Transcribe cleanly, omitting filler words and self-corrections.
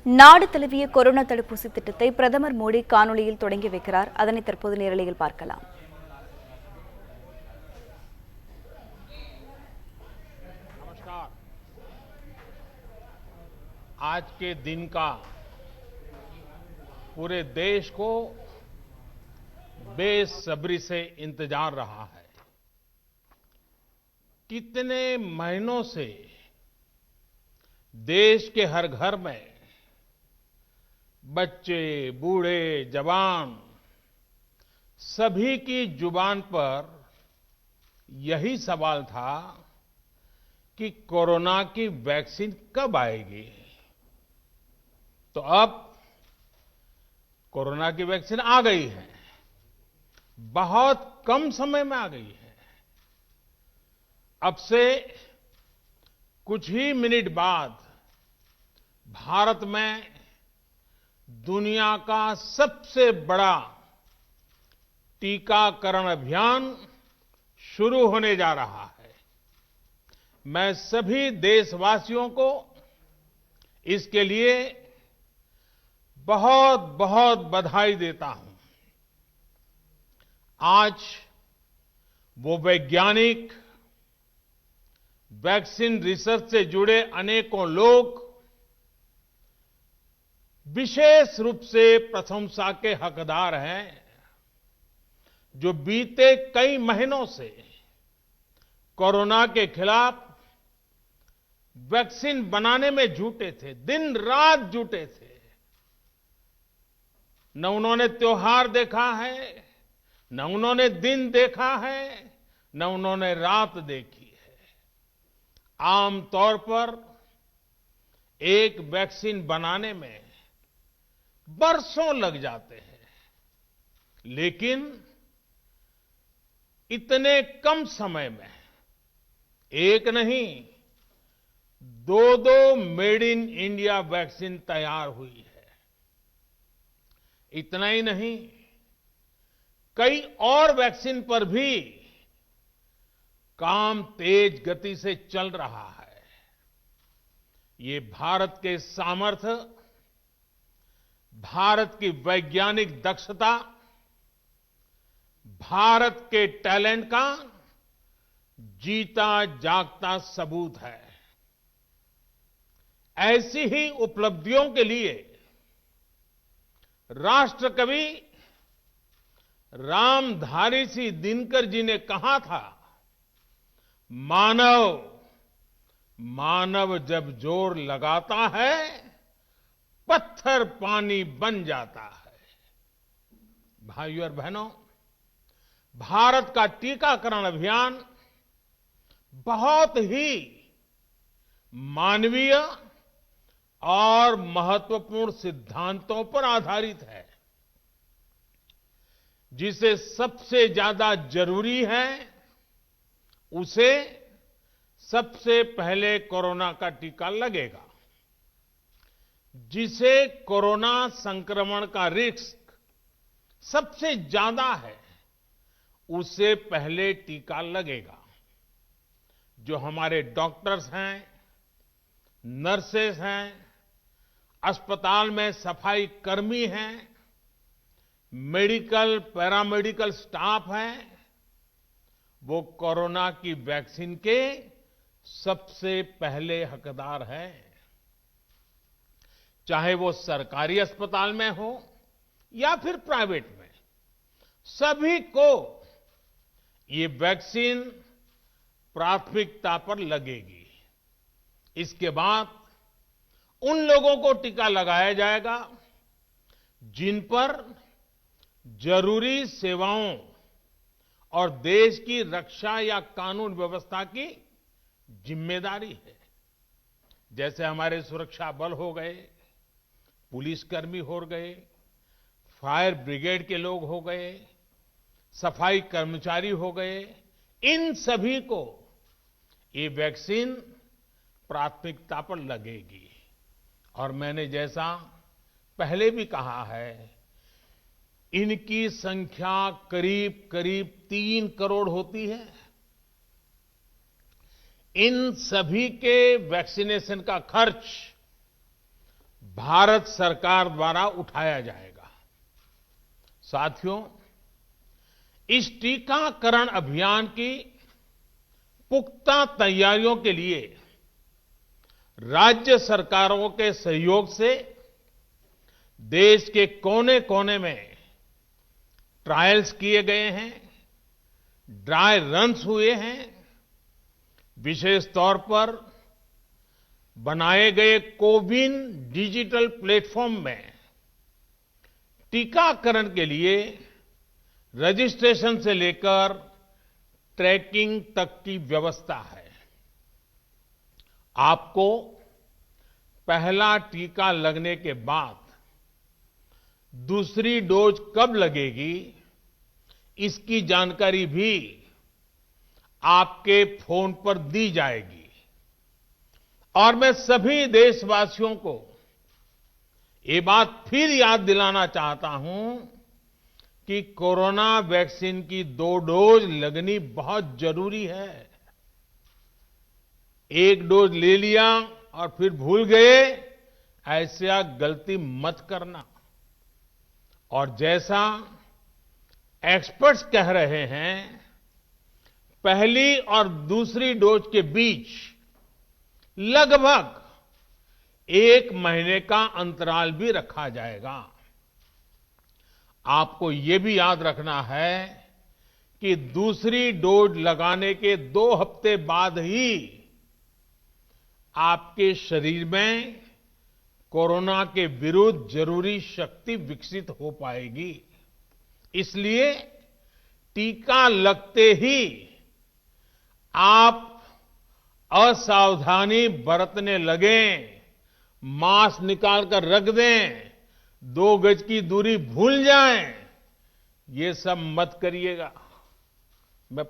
நாடு தழுவிய கொரோனா தடுப்பூசி திட்டத்தை பிரதமர் மோடி காணொலியில் தொடங்கி வைக்கிறார். அதனை தற்போது நேரலையில் பார்க்கலாம். नमस्कार। आज के दिन का पूरे देश को बेसब्री से इंतजार रहा है। कितने महीनों से देश के हर घर में बच्चे, बूढ़े, जवान सभी की जुबान पर यही सवाल था कि कोरोना की वैक्सीन कब आएगी। तो अब कोरोना की वैक्सीन आ गई है, बहुत कम समय में आ गई है। अब से कुछ ही मिनट बाद भारत में दुनिया का सबसे बड़ा टीकाकरण अभियान शुरू होने जा रहा है। मैं सभी देशवासियों को इसके लिए बहुत बहुत बधाई देता हूं। आज वो वैज्ञानिक, वैक्सीन रिसर्च से जुड़े अनेकों लोग विशेष रूप से प्रशंसा के हकदार हैं, जो बीते कई महीनों से कोरोना के खिलाफ वैक्सीन बनाने में जुटे थे, दिन रात जुटे थे। न उन्होंने त्योहार देखा है, न उन्होंने दिन देखा है, न उन्होंने रात देखी है। आमतौर पर एक वैक्सीन बनाने में बरसों लग जाते हैं, लेकिन इतने कम समय में एक नहीं, दो मेड इन इंडिया वैक्सीन तैयार हुई है। इतना ही नहीं, कई और वैक्सीन पर भी काम तेज गति से चल रहा है। ये भारत के सामर्थ्य, भारत की वैज्ञानिक दक्षता, भारत के टैलेंट का जीता जागता सबूत है। ऐसी ही उपलब्धियों के लिए राष्ट्रकवि रामधारी सिंह दिनकर जी ने कहा था, मानव जब जोर लगाता है, पत्थर पानी बन जाता है। भाइयों और बहनों, भारत का टीकाकरण अभियान बहुत ही मानवीय और महत्वपूर्ण सिद्धांतों पर आधारित है। जिसे सबसे ज्यादा जरूरी है, उसे सबसे पहले कोरोना का टीका लगेगा। जिसे कोरोना संक्रमण का रिस्क सबसे ज्यादा है, उसे पहले टीका लगेगा। जो हमारे डॉक्टर्स हैं, नर्सेस हैं, अस्पताल में सफाई कर्मी हैं, मेडिकल, पैरामेडिकल स्टाफ हैं, वो कोरोना की वैक्सीन के सबसे पहले हकदार हैं। चाहे वो सरकारी अस्पताल में हो या फिर प्राइवेट में, सभी को ये वैक्सीन प्राथमिकता पर लगेगी। इसके बाद उन लोगों को टीका लगाया जाएगा जिन पर जरूरी सेवाओं और देश की रक्षा या कानून व्यवस्था की जिम्मेदारी है। जैसे हमारे सुरक्षा बल हो गए, पुलिसकर्मी हो गए, फायर ब्रिगेड के लोग हो गए, सफाई कर्मचारी हो गए, इन सभी को ये वैक्सीन प्राथमिकता पर लगेगी। और मैंने जैसा पहले भी कहा है, इनकी संख्या करीब करीब 3 करोड़ होती है। इन सभी के वैक्सीनेशन का खर्च भारत सरकार द्वारा उठाया जाएगा। साथियों, इस टीकाकरण अभियान की पुख्ता तैयारियों के लिए राज्य सरकारों के सहयोग से देश के कोने-कोने में ट्रायल्स किए गए हैं, ड्राई रन्स हुए हैं। विशेष तौर पर बनाए गए कोविन डिजिटल प्लेटफॉर्म में टीकाकरण के लिए रजिस्ट्रेशन से लेकर ट्रैकिंग तक की व्यवस्था है। आपको पहला टीका लगने के बाद दूसरी डोज कब लगेगी, इसकी जानकारी भी आपके फोन पर दी जाएगी। और मैं सभी देशवासियों को ये बात फिर याद दिलाना चाहता हूं कि कोरोना वैक्सीन की 2 डोज लगनी बहुत जरूरी है। एक डोज ले लिया और फिर भूल गए, ऐसा गलती मत करना। और जैसा एक्सपर्ट्स कह रहे हैं, पहली और दूसरी डोज के बीच लगभग 1 महीने का अंतराल भी रखा जाएगा। आपको ये भी याद रखना है कि दूसरी डोज लगाने के 2 हफ्ते बाद ही आपके शरीर में कोरोना के विरुद्ध जरूरी शक्ति विकसित हो पाएगी। इसलिए टीका लगते ही आप असावधानी बरतने लगें, मास्क निकाल कर रख दें, 2 गज की दूरी भूल जाएं, ये सब मत करिएगा। मैं